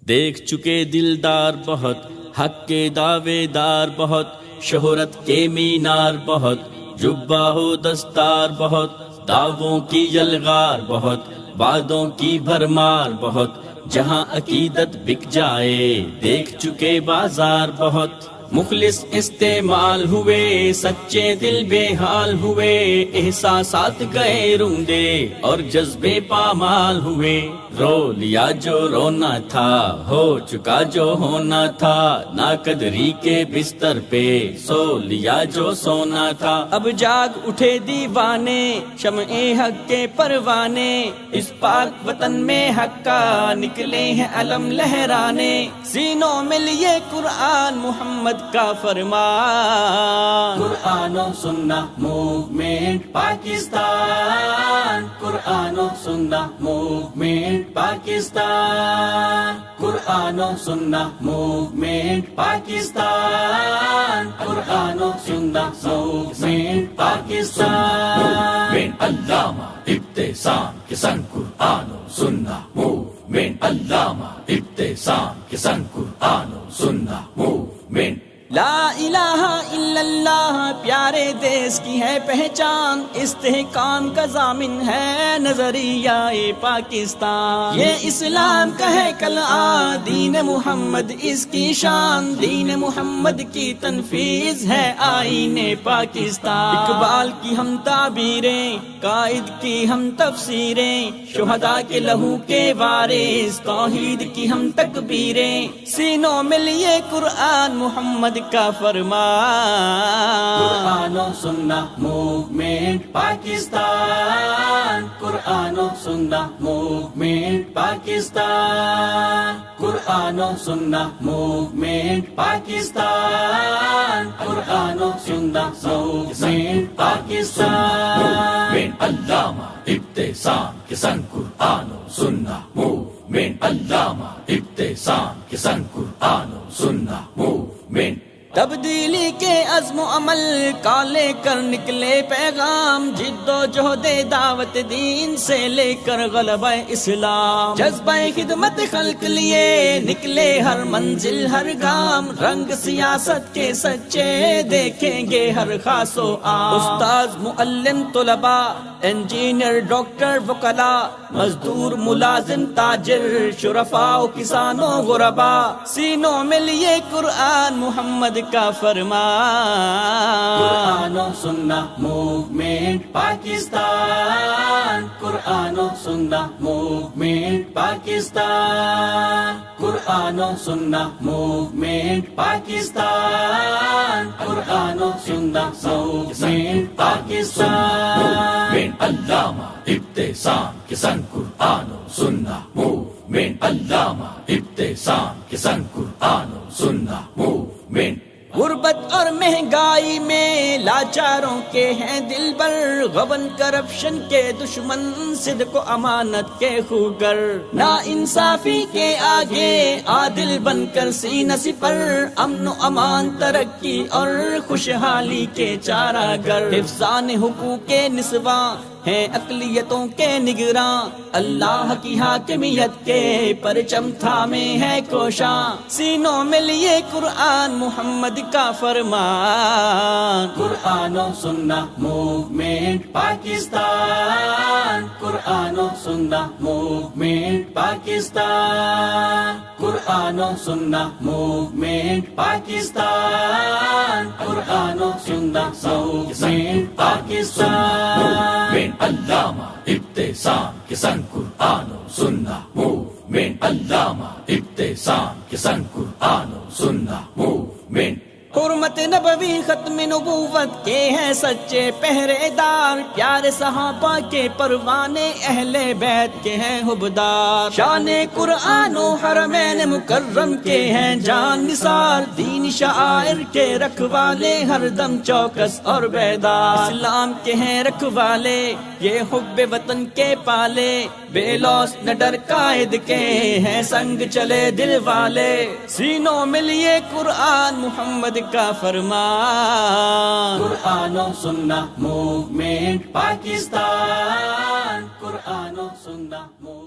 دیکھ چکے دلدار بہت، حق کے دعوے دار بہت، شہرت کے مینار بہت، جبہ و دستار بہت، دعووں کی یلغار بہت، وعدوں کی بھرمار بہت، جہاں عقیدت بک جائے دیکھ چکے بازار بہت۔ مخلص استعمال ہوئے، سچے دل بے حال ہوئے، احساسات گئے روندے اور جذبے پامال ہوئے۔ رو لیا جو رونا تھا، ہو چکا جو ہونا تھا، ناقدری کے بستر پہ سو لیا جو سونا تھا۔ اب جاگ اٹھے دیوانے، شمع حق کے پروانے، اس پاک وطن میں حق کا نکلے ہیں علم لہرانے۔ سینوں میں لیے قرآن محمد کا فرمان، قرآن و سنت موومنٹ پاکستان، قرآن و سنت موومنٹ پاکستان، قرآن و سنت موومنٹ پاکستان، قرآن و سنت موومنٹ پاکستان۔ علامہ ابتسام کے سنگ قرآن و سنت موومنٹ، علامہ ابتسام کے سنگ قرآن و سنت موومنٹ۔ لا الہ الا اللہ پیارے دیس کی ہے پہچان، استحکام کا ضامن ہے نظریہ پاکستان۔ یہ اسلام کا ہے کلآ، دین محمد اس کی شان، دین محمد کی تنفیذ ہے آئین پاکستان۔ اقبال کی ہم تعبیریں، قائد کی ہم تفسیریں، شہداء کے لہو کے وارث، توحید کی ہم تکبیریں، سینوں میں لیے قرآن محمد کا فرمان، قرآن و سنت موومنٹ پاکستان، قرآن و سنت موومنٹ پاکستان، قرآن و سنت موومنٹ پاکستان، قرآن و سنت موومنٹ پاکستان۔ علامہ ابتسام کے سنگ قرآن و سنت موومنٹ، علامہ ابتسام کے سنگ قرآن و سنت موومنٹ۔ تبدیلی کے عزم و عمل کا لے کر نکلے پیغام، جد و جہد دعوت دین سے لے کر غلبہ اسلام، جذبہ خدمت خلق لیے نکلے ہر منزل ہر گام، رنگ سیاست کے سچے دیکھیں گے ہر خاص و عام، استاذ معلم طلباء انجینئر ڈاکٹر وکلاء، مزدور ملازم تاجر شرفاء کسانوں غرباء، سینوں میں لیے قرآن محمد کا فرمان، قرآن و سنت موومنٹ پاکستان، قرآن و سنت موومنٹ پاکستان، قرآن و سنت موومنٹ پاکستان، قرآن و سنت موومنٹ پاکستان۔ علامہ ابتسام کے سنگ قرآن و سنت موومنٹ، علامہ ابتسام کے سنگ قرآن و سنت موومنٹ۔ غربت اور مہنگائی میں لاچاروں کے ہیں دل بر، غبن کرپشن کے دشمن صدق و امانت کے خوگر، نا انصافی کے آگے عادل بن کر سینہ سپر، امن و امان ترقی اور خوشحالی کے چارہ گر، حفظان حقوق نسواں ہیں اقلیتوں کے نگراں، اللہ کی حاکمیت کے پرچم تھامے ہے کوشاں، سینوں میں لیے قرآن محمد کا فرمان، قرآن و سنت موومنٹ پاکستان، قرآن و سنت موومنٹ پاکستان، قرآن و سنت موومنٹ پاکستان، قرآن و سنت موومنٹ پاکستان۔ علامہ ابتسام کے سنگ قرآن و سنت موومنٹ، علامہ ابتسام کے سنگ قرآن و سنت موومنٹ۔ حرمت نبوی ختم نبوت کے ہیں سچے پہرے دار، پیارے صحابہ کے پروانے اہل بیت کے ہیں حبدار، شان قرآن و حرمین مکرم کے ہیں جان نثار، دین شعائر کے رکھوالے ہر دم چوکس اور بیدار، اسلام کے ہیں رکھوالے یہ حب وطن کے پالے، بے لوث نہ ڈر قائد کے ہیں سنگ چلے دل والے، سینوں میں لیے قرآن محمد کا فرمان، قرآن و سنت موومنٹ پاکستان، قرآن و سنت موومنٹ